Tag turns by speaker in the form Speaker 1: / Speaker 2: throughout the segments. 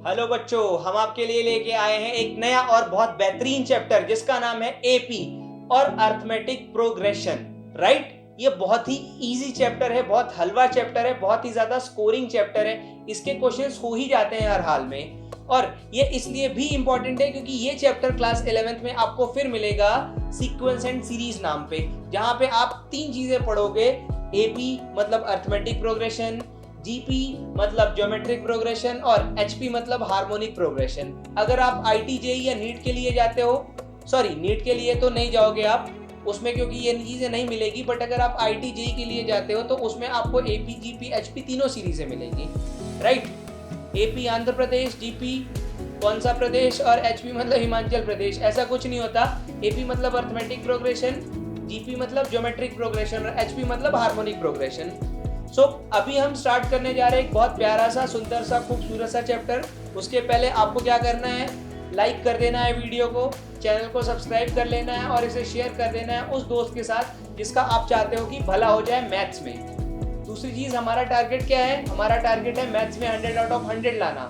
Speaker 1: Hello बच्चों, हम आपके लिए लेके आए हैं एक नया और बहुत बेहतरीन चैप्टर जिसका नाम है एपी और अर्थमेटिक प्रोग्रेशन। राइट, ये बहुत ही इजी चैप्टर है, बहुत हलवा चैप्टर है, बहुत ही ज्यादा स्कोरिंग चैप्टर है। इसके क्वेश्चंस हो ही जाते हैं हर हाल में, और ये इसलिए भी इंपॉर्टेंट है क्योंकि ये चैप्टर क्लास 11th में आपको फिर मिलेगा सीक्वेंस एंड सीरीज नाम पे, जहां पे आप तीन चीजें पढ़ोगे। एपी मतलब अर्थमेटिक प्रोग्रेशन, जीपी मतलब ज्योमेट्रिक प्रोग्रेशन और एचपी मतलब हार्मोनिक प्रोग्रेशन। अगर आप आईटी जेई या नीट के लिए जाते हो, सॉरी नीट के लिए तो नहीं जाओगे आप उसमें क्योंकि ये चीजें नहीं मिलेगी, बट अगर आप आईटी जेई के लिए जाते हो तो उसमें आपको एपी जीपी एचपी तीनों सीरीजें मिलेंगी। Right, AP Andhra Pradesh, GP कौन सा प्रदेश और एचपी मतलब हिमाचल प्रदेश, ऐसा कुछ नहीं होता। एपी मतलब अर्थमेटिक प्रोग्रेशन, जीपी मतलब ज्योमेट्रिक प्रोग्रेशन और एचपी मतलब हार्मोनिक प्रोग्रेशन। सो अभी हम स्टार्ट करने जा रहे हैं एक बहुत प्यारा सा, सुंदर सा, खूबसूरत सा चैप्टर। उसके पहले आपको क्या करना है, लाइक कर देना है वीडियो को, चैनल को सब्सक्राइब कर लेना है और इसे शेयर कर देना है उस दोस्त के साथ जिसका आप चाहते हो कि भला हो जाए मैथ्स में। दूसरी चीज़, हमारा टारगेट क्या है? हमारा टारगेट है मैथ्स में 100 आउट ऑफ 100 लाना।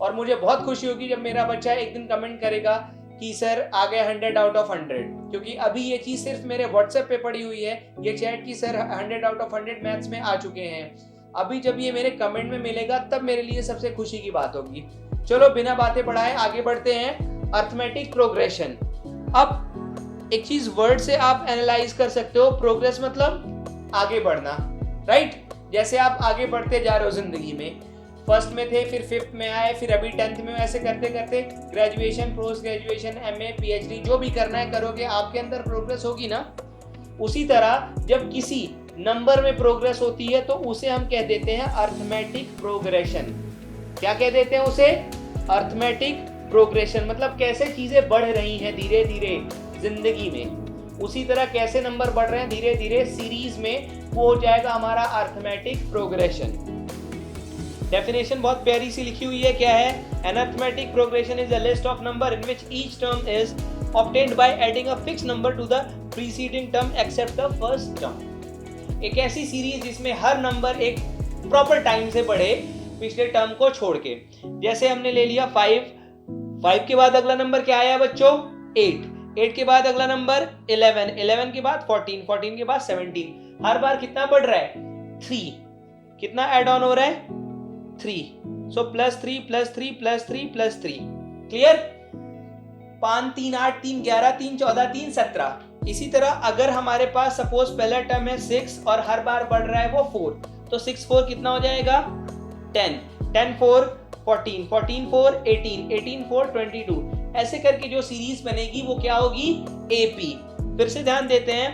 Speaker 1: और मुझे बहुत खुशी होगी जब मेरा बच्चा एक दिन कमेंट करेगा कि सर आ गए 100 आउट ऑफ 100, क्योंकि अभी ये चीज़ सिर्फ मेरे व्हाट्सएप पे पड़ी हुई है, ये चैट की सर 100 आउट ऑफ 100 मैथ्स में आ चुके हैं। अभी जब ये मेरे कमेंट में मिलेगा तब मेरे लिए सबसे खुशी की बात होगी। चलो बिना बातें बढ़ाए आगे बढ़ते हैं। Arithmetic progression. अब एक चीज वर्ड से आप एनालाइज कर सकते हो, प्रोग्रेस मतलब आगे बढ़ना। राइट, जैसे आप आगे बढ़ते जा रहे हो जिंदगी में, फर्स्ट में थे, फिर फिफ्थ में आए, फिर अभी 10th में, ऐसे करते करते graduation, post graduation, MA, PhD जो भी करना है करोगे, आपके अंदर प्रोग्रेस होगी ना। उसी तरह जब किसी नंबर में प्रोग्रेस होती है तो उसे हम कह देते हैं अर्थमेटिक प्रोग्रेशन। क्या कह देते हैं उसे? Arithmetic progression. मतलब कैसे चीजें बढ़ रही हैं धीरे धीरे जिंदगी में, उसी तरह कैसे नंबर बढ़ रहे हैं धीरे धीरे सीरीज में, वो हो जाएगा हमारा अर्थमेटिक प्रोग्रेशन। डेफिनेशन बहुत प्यारी सी लिखी हुई है, क्या है? An arithmetic progression is a list of number in which each term is obtained by adding a fix number to the preceding term except the first term. एक ऐसी सीरीज जिसमें हर नंबर एक प्रॉपर टाइम से बढ़े पिछले term को छोड़ के। जैसे हमने ले लिया 5 के बाद अगला नंबर क्या आया बच्चों? 8 के बाद अगला नंबर 11 के बाद 14 के बाद 17। हर बार कितना बढ़ रहा है? 3। कितना एड ऑन हो रहा है? 3। सो +3 +3 +3 +3। क्लियर? 5 3 8 3 11 3 14 3 17। इसी तरह अगर हमारे पास सपोज पहला टर्म है 6 और हर बार बढ़ रहा है वो 4, तो 6 4 कितना हो जाएगा? 10 10 4 14 14 4 18 18 4 22। ऐसे करके जो सीरीज बनेगी वो क्या होगी? एपी। फिर से ध्यान देते हैं,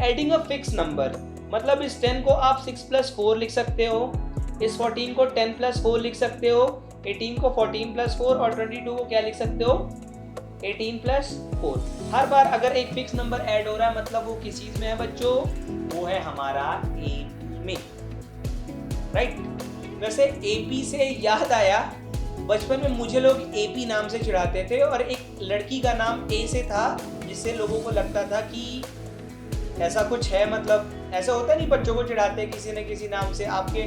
Speaker 1: एडिंग अ फिक्स नंबर मतलब इस 10 को आप 6 + 4 लिख सकते हो, इस 14 को 10 + 4 लिख सकते हो, 18 को 14 + 4 और 22 को क्या लिख सकते हो? 18 + 4। हर बार अगर एक फिक्स नंबर ऐड हो रहा है मतलब वो किस चीज में है बच्चों? वो है हमारा एपी में। राइट, वैसे एपी से याद आया, बचपन में मुझे लोग एपी नाम से चिढ़ाते थे और एक लड़की का नाम ए से था जिससे लोगों को लगता था कि ऐसा कुछ है। मतलब ऐसा होता नहीं, बच्चों को चिढ़ाते हैं किसी न किसी नाम से। आपके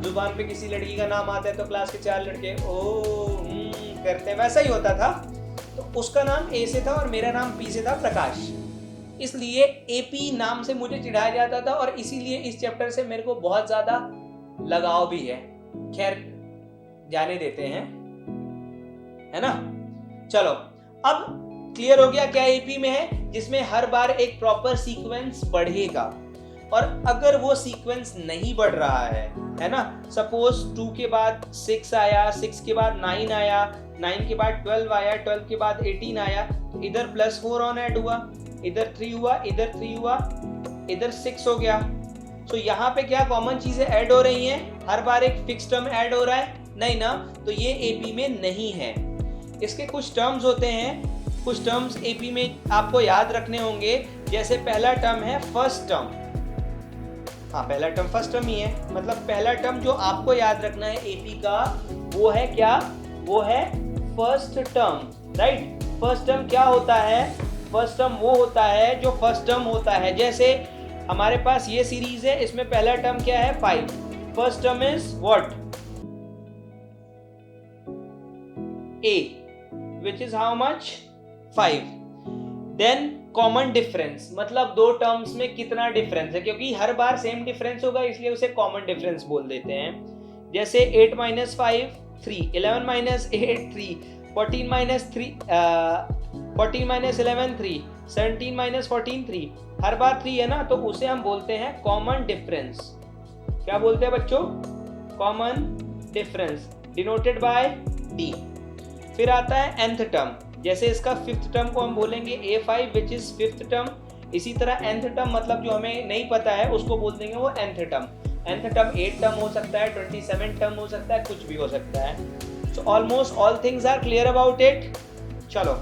Speaker 1: जुबान पे किसी लड़की का नाम आता है तो क्लास के 4 लड़के ओ करते हैं, वैसा ही होता था। तो उसका नाम ए से था और मेरा नाम पी से था, प्रकाश। इसलिए एपी नाम से मुझे चिढ़ाया जाता था और इसीलिए इस चैप्टर से मेरे को बहुत ज्यादा लगाव भी है। खैर जाने देते हैं, है ना। चलो अब क्लियर हो गया क्या एपी में है, जिसमें हर बार एक प्रॉपर सीक्वेंस बढ़ेगा। और अगर वो सीक्वेंस नहीं बढ़ रहा है ना, सपोज 2 के बाद 6 आया, 6 के बाद 9 आया, 9 के बाद 12 आया, 12 के बाद 18 आया, तो इधर +4 ऑन ऐड हुआ, इधर 3 हुआ, इधर 3 हुआ, इधर 6 हो गया। तो यहाँ पे क्या कॉमन चीजें ऐड हो रही हैं? हर बार एक फिक्स टर्म ऐड हो रहा है? नहीं ना, तो ये एपी में नहीं है। इसके कुछ टर्म्स होते हैं, कुछ टर्म्स एपी में आपको याद रखने होंगे। जैसे पहला टर्म है फर्स्ट टर्म। हाँ, पहला टर्म फर्स्ट टर्म ही है, मतलब पहला टर्म जो आपको याद रखना है एपी का वो है क्या? वो है first term. Right, first term क्या होता है? फर्स्ट टर्म वो होता है जो फर्स्ट टर्म होता है। जैसे हमारे पास ये सीरीज है, इसमें पहला टर्म क्या है? 5। First term is what? A, which is how much? 5. Then common difference, मतलब दो टर्म्स में कितना डिफरेंस है, क्योंकि हर बार सेम डिफरेंस होगा इसलिए उसे कॉमन डिफरेंस बोल देते हैं। जैसे 8 - 5 3, 11 - 8 3, 14 - 3 14 - 11 3, 17 - 14 3, हर बार 3 है ना, तो उसे हम बोलते हैं कॉमन डिफरेंस। क्या बोलते हैं बच्चों? Common difference, denoted by D। फिर आता है nth टर्म, जैसे इसका फिफ्थ टर्म को हम बोलेंगे A5 which is fifth term. इसी तरह nth टर्म मतलब जो हमें नहीं पता है उसको बोल देंगे वो nth term. nth term 8 term हो सकता है, 27 टर्म हो सकता है, कुछ भी हो सकता है। So almost all things are clear about it. चलो,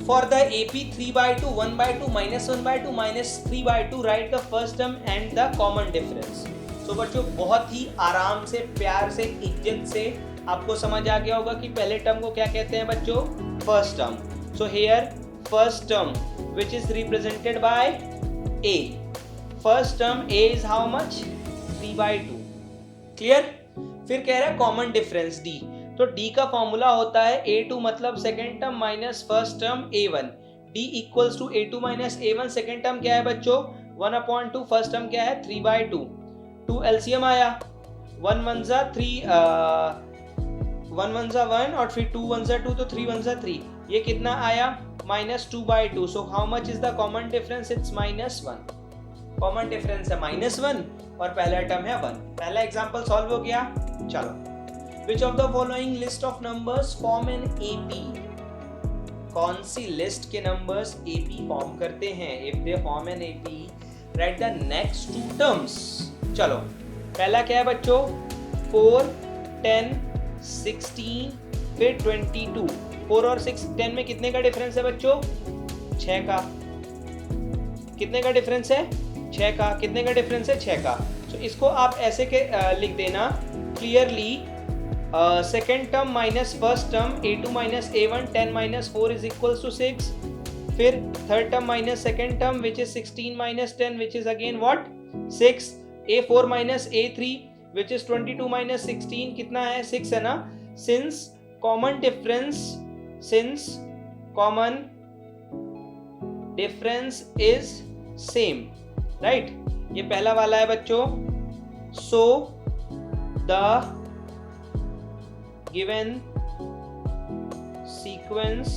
Speaker 1: for the AP 3/2, 1/2, -1/2, -3/2 write the first term and the common difference. तो बच्चों बहुत ही आराम से, प्यार से, इज्जत से आपको समझ आ गया होगा कि पहले टर्म को क्या कहते हैं बच्चों? First term. So here first term which is represented by A. First term A is how much? 3/2। Clear? फिर कह रहा है कॉमन डिफरेंस D। तो D का फॉर्मूला होता है A2 मतलब second term minus first term A1। D equals to A2 minus A1। Second term क्या है बच्चों? 1/2। फर्स्ट टर्म क्या है? 3/2। 2 एलसीएम आया, 1 1 जा 3, 1 1 जा 1 और फिर 2 1 जा 2, तो 3 1 जा 3। ये कितना आया? -2/2। So how much is the common difference? It's -1। Common difference है -1 और पहला टर्म है 1। पहला एग्जांपल सॉल्व हो गया। चलो, which of the following list of numbers form an AP? कौन सी लिस्ट के नंबर्स AP फॉर्म करते हैं? If they form an AP, right the next two terms. चलो, पहला क्या है बच्चों? 4 10 16 फिर 22। 4 और 6 10 में कितने का डिफरेंस है बच्चों? 6 का। कितने का डिफरेंस है? 6 का। कितने का डिफरेंस है? 6 का। तो इसको आप ऐसे के लिख देना clearly, second term minus first term A2 minus A1, 10 - 4 is equals to 6। फिर third term minus second term which is 16 - 10 which is again what? 6। A4 minus A3 which is 22 minus 16, कितना है? 6 है ना। Since common difference is same, right? ये पहला वाला है बच्चों। So the given sequence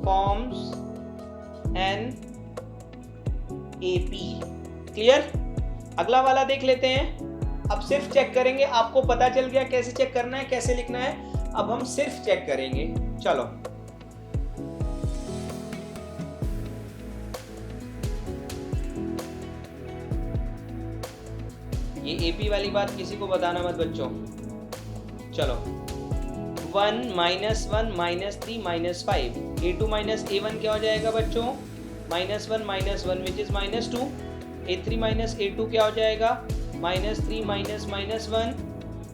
Speaker 1: forms an AP। क्लियर? अगला वाला देख लेते हैं। अब सिर्फ चेक करेंगे, आपको पता चल गया कैसे चेक करना है, कैसे लिखना है। अब हम सिर्फ चेक करेंगे। चलो, ये AP वाली बात किसी को बताना मत बच्चों। चलो, 1 - 1 -3 -5, A2 माइनस A1 क्या हो जाएगा बच्चों? -1 -1 which is -2। A3 minus A2 क्या हो जाएगा? -3 -1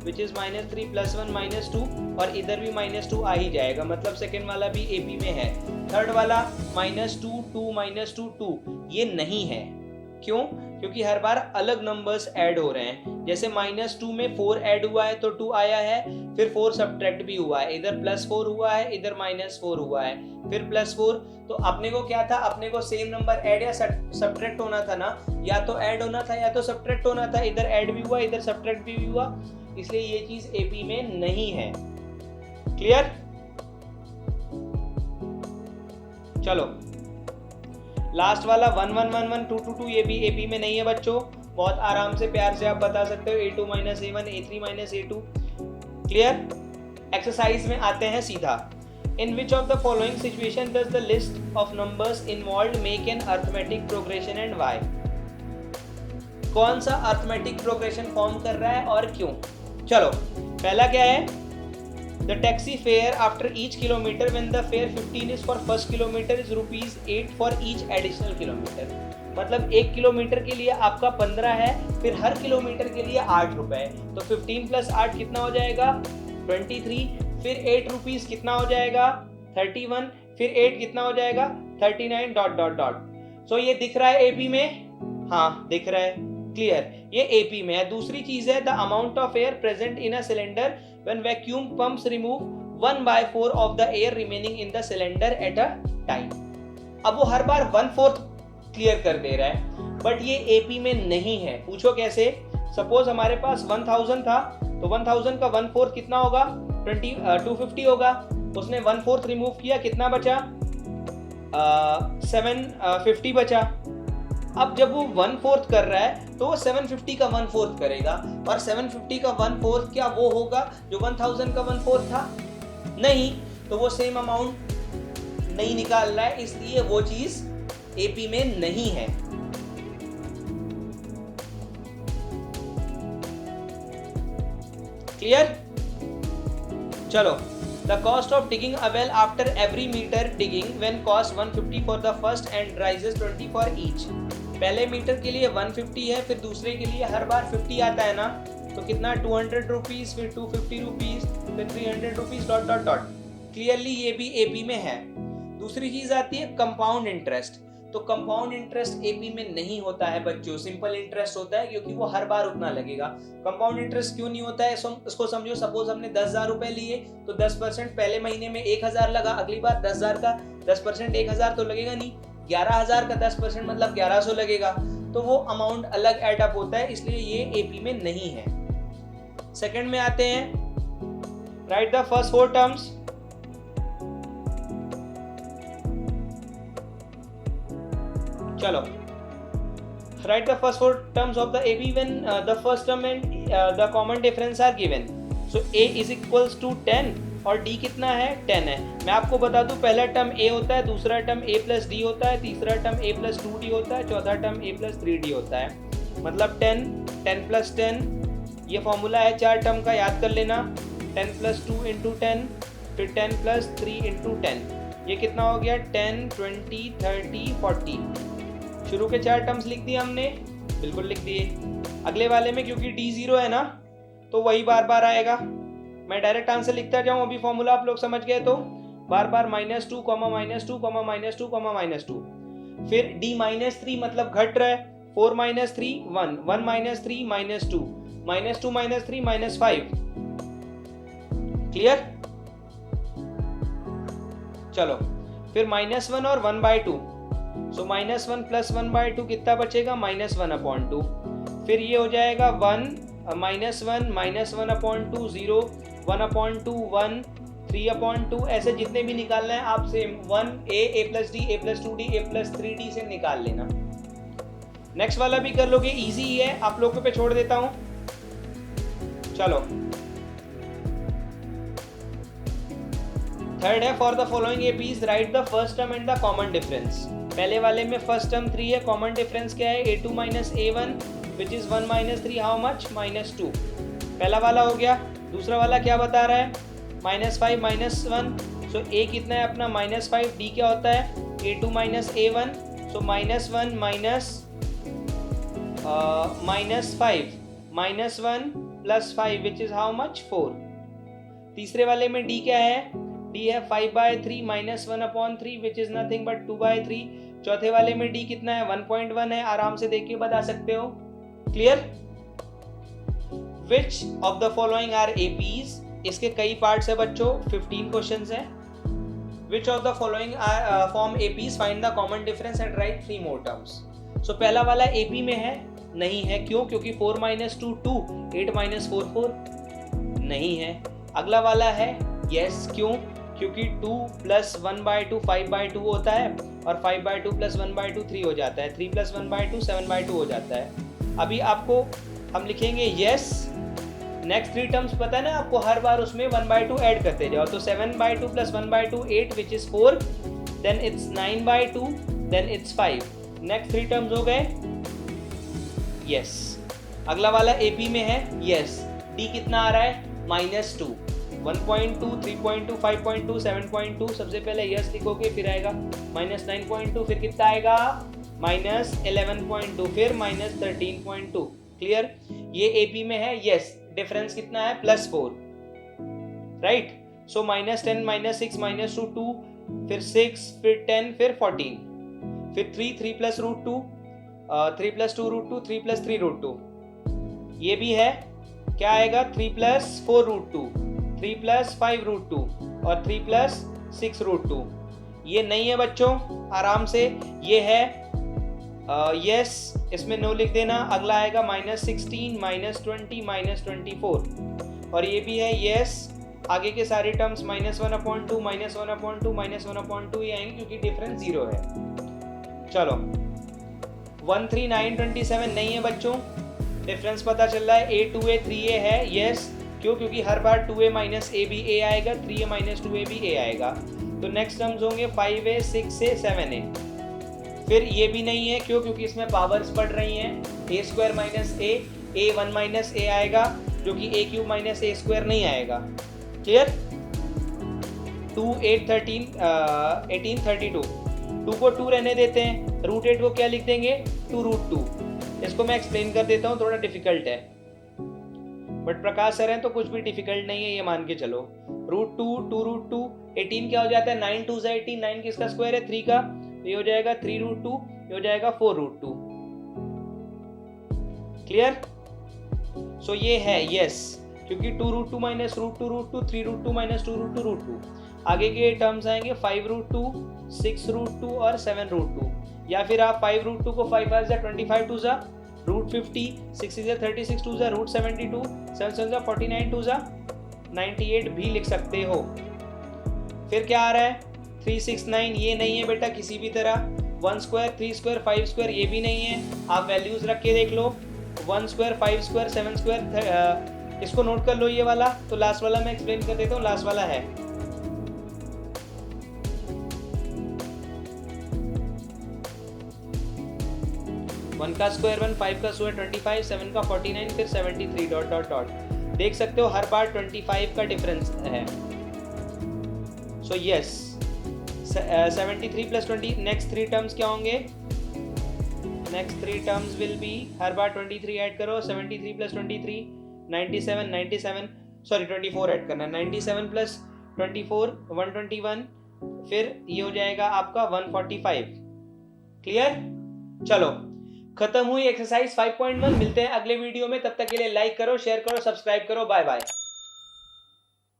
Speaker 1: विच इज -3 + 1 -2, और इधर भी -2 आ ही जाएगा, मतलब सेकेंड वाला भी AP में है। थर्ड वाला -2 2 -2 2 ये नहीं है। क्यों? क्योंकि हर बार अलग नंबर्स ऐड हो रहे हैं। जैसे -2 में 4 ऐड हुआ है तो 2 आया है, फिर 4 सब्ट्रैक्ट भी हुआ है, इधर +4 हुआ है, इधर -4 हुआ है, फिर +4। तो अपने को क्या था? अपने को सेम नंबर ऐड या सब्ट्रैक्ट होना था ना, या तो ऐड होना था या तो सब्ट्रैक्ट होना था। इधर ऐड भी हुआ, इधर सब्ट्रैक्ट भी हुआ, इसलिए ये चीज AP में नहीं है। क्लियर? चलो, लास्ट वाला 1 1 1 1 2 2 2 ये भी AP में नहीं है बच्चों। बहुत आराम से, प्यार से आप बता सकते हो A2 minus A1, A3 minus A2। Clear? Exercise में आते हैं सीधा। In which of the following situation does the list of numbers involved make an arithmetic progression and why? कौन सा अरिथमेटिक प्रोग्रेशन फॉर्म कर रहा है और क्यों? चलो, पहला क्या है? The taxi fare after each kilometer when the fare 15 is for first kilometer is ₹8 for each additional kilometer। मतलब 1 किलोमीटर के लिए आपका 15 है, फिर हर किलोमीटर के लिए 8 रुपए। तो 15 + 8 कितना हो जाएगा? 23। फिर 8 रुपीज कितना हो जाएगा? 31। फिर 8 कितना हो जाएगा? 39 ... सो ये दिख रहा है AP में? हाँ दिख रहा है। क्लियर, ये एपी में है। दूसरी चीज है the amount of air present in a cylinder when vacuum pumps remove 1/4 of the air remaining in the cylinder at a time. अब वो हर बार 1/4 क्लियर कर दे रहा है, बट ये एपी में नहीं है। पूछो कैसे? सपोज हमारे पास 1000 था, तो 1000 का 1/4 कितना होगा? 250 होगा। उसने 1/4 रिमूव किया, कितना बचा? 750 बचा। अब जब वो 1/4 कर रहा है तो वो 750 का 1/4 करेगा, और 750 का 1/4 क्या वो होगा जो 1000 का 1/4 था? नहीं, तो वो सेम अमाउंट नहीं निकाल रहा है, इसलिए वो चीज एपी में नहीं है। क्लियर? चलो, the cost of digging a well after every meter digging when cost 150 for the first and rises 20 for each। पहले मीटर के लिए 150 है, फिर दूसरे के लिए हर बार 50 आता है ना, तो कितना? 200 रुपीज, फिर 250 रुपीज, फिर 300 rupees, dot dot dot. Clearly ये भी एपी में है। दूसरी चीज आती है कंपाउंड इंटरेस्ट। तो कंपाउंड इंटरेस्ट एपी में नहीं होता है बच्चों, सिंपल इंटरेस्ट होता है, क्योंकि वो हर बार उतना लगेगा। कंपाउंड इंटरेस्ट क्यों नहीं होता है? इसको समझो, सपोज हमने 10,000 रुपए लिए, तो 10% पहले महीने में 1000 लगा, अगली बार 10,000 का 10% 1000 तो लगेगा नहीं, 11,000 का 10% मतलब 1100 लगेगा, तो वो अमाउंट अलग एड अप होता है, इसलिए ये एपी में नहीं है। सेकंड में आते हैं, राइट द फर्स्ट 4 टर्म्स। चलो, write the first 4 terms of the AB when the first term and the common difference are given. So A is equals to 10 और D कितना है? 10 है। मैं आपको बता दूं, पहला टर्म A होता है, दूसरा टर्म A plus D होता है, तीसरा टर्म A plus 2D होता है, चौथा टर्म A plus 3D होता है। मतलब 10, 10 plus 10, ये फॉर्मूला है 4 टर्म का, याद कर लेना। 10 plus 2 into 10, फिर 10 plus 3 into 10, ये कितना हो गया? 10, 20, 30, 40। शुरू के 4 टर्म्स लिख दिए हमने, बिल्कुल लिख दिए। अगले वाले में क्योंकि D 0 है ना, तो वही बार बार आएगा। मैं डायरेक्ट आंसर लिखता जाऊं, अभी फॉर्मूला आप लोग समझ गए तो बार बार -2, -2, -2, -2। फिर D -3 मतलब घट रहा है, 4 - 3 1, 1 - 3 -2, -2 - 3 -5। क्लियर? चलो, फिर -1 और 1/2। सो -1 + 1/2 कितना बचेगा? -1/2। फिर ये हो जाएगा 1 -1 -1/2 0 1/2 1 3/2, ऐसे जितने भी निकालना है आप same 1 A plus D A plus 2D A plus 3D से निकाल लेना। नेक्स्ट वाला भी कर लोगे, इजी ही है, आप लोगों पे छोड़ देता हूं। चलो, थर्ड है, for the following APs right the first term and the common difference. पहले वाले में फर्स्ट टर्म 3 है, कॉमन डिफरेंस क्या है? A2 - A1 which is 1 - 3 how much? -2। पहला वाला हो गया। दूसरा वाला क्या बता रहा है? -5 -1। सो A कितना है अपना? -5। D क्या होता है? A2 - A1, so -1 - -5 + 5 which is how much? 4। तीसरे वाले में D क्या है? D है 5/3 -1/3 विच इज नथिंग बट 2/3। चौथे वाले में D कितना है? 1.1 है, आराम से देख के बता सकते हो। Clear? Which of the following are APs? इसके कई पार्ट्स है बच्चों, 15 क्वेश्चंस हैं। Which of the following are form APs? Find the common difference and write 3 more terms. So पहला वाला एपी में है? नहीं है। क्यों? क्योंकि 4 - 2 2, 8 - 4 4, नहीं है। अगला वाला है यस। क्यों? क्योंकि 2 + 1/2 5/2 होता है, और 5/2 + 1/2 3 हो जाता है, 3 + 1/2 7/2 हो जाता है। अभी आपको हम लिखेंगे यस, नेक्स्ट 3 टर्म्स पता है ना आपको, हर बार उसमें 1/2 ऐड करते जाओ। तो 7/2 + 1/2 8 which is 4, then it's 9/2, then it's 5। Next 3 terms हो गए यस। अगला वाला एपी में है यस। डी कितना आ रहा है? -2, 1.2 3.2 5.2 7.2। सबसे पहले यस लिखोगे, फिर आएगा -9.2, फिर कितना आएगा? -11.2, फिर -13.2। क्लियर? ये एपी में है यस। डिफरेंस कितना है? +4, राइट? सो -10 -6 -2 2, फिर 6, फिर 10, फिर 14, फिर 3 3 + √2, 3 प्लस 2 रूट 2, 3 प्लस 3 रूट 2, ये भी है, क्या आएगा 3 प्लस 4 रूट 2, 3 प्लस 5 रूट 2 और 3 प्लस 6 रूट 2। ये नहीं है बच्चों, आराम से ये है यस, इसमें नो लिख देना। अगला आएगा -16, -20, -24 और ये भी है यस। आगे के सारे टर्म्स -1/2, -1/2, -1/2 ये आएंगे क्योंकि डिफरेंस 0 है। चलो 13927 नहीं है बच्चों, डिफरेंस पता चल रहा है a 2a 3a है, यस। क्यों? क्योंकि हर बार 2a माइनस a भी a आएगा, 3a माइनस 2a भी a आएगा। तो नेक्स्ट टर्म्स होंगे 5a 6a 7a। फिर ये भी नहीं है, क्यों? क्योंकि इसमें पावर्स बढ़ रही हैं, a square minus a 1 minus a आएगा जो कि a cube minus a square नहीं आएगा। क्लियर? 2 8 13 18 32, 2 को 2 रहने देते हैं, रूट 8 को क्या लिख देंगे 2 रूट 2। इसको मैं एक्सप्लेन कर देता हूँ, थोड़ा डिफिकल्ट है बट प्रकाश सर हैं तो कुछ भी डिफिकल्ट नहीं है, ये मान के चलो। रूट 2 2 रूट 2 18 क्या हो जाता है 9 2 18, 9 किसका स्क्वायर है 3 का, तो ये हो जाएगा 3 रूट 2, ये हो जाएगा 4 रूट 2। क्लियर? सो ये है यस, क्योंकि 2 root 2 minus root 2 root 2, 3 root 2 minus 2 root 2 root 2। आगे के टर्म्स आएंगे 5 रूट 2, 6 रूट 2 और 7 रूट 2, या फिर आप 5 रूट 2 को 5 5 25 2 जा रूट 50, 6 is 36 2 जा रूट 72, 7 7 जा 49 2 जा 98 भी लिख सकते हो। फिर क्या आ रहा है 369, ये नहीं है बेटा किसी भी तरह। 1 स्क्वायर 3 स्क्वायर 5 स्क्वायर ये भी नहीं है, आप वैल्यूज रख के देख लो। 1 स्क्वायर 5 स्क्वायर 7 स्क्वायर, इसको नोट कर लो ये वाला। तो लास्ट वाला मैं एक्सप्लेन कर देता हूँ, लास्ट वाला है 1 का स्क्वायर 1, 5 का स्क्वायर 25, 7 का 49, फिर 73 डॉट डॉट डॉट। देख सकते हो हर बार 25 का डिफरेंस है। So yes 73 plus 20, next 3 terms क्या होंगे? Next 3 terms will be, her bar 23 add करो, 73 प्लस 23 97, सॉरी 24 ऐड करना, 97 प्लस 24 121, फिर ये हो जाएगा आपका 145। क्लियर? चलो खत्म हुई एक्सरसाइज 5.1। मिलते हैं अगले वीडियो में, तब तक के लिए लाइक करो, शेयर करो, सब्सक्राइब करो। Bye bye.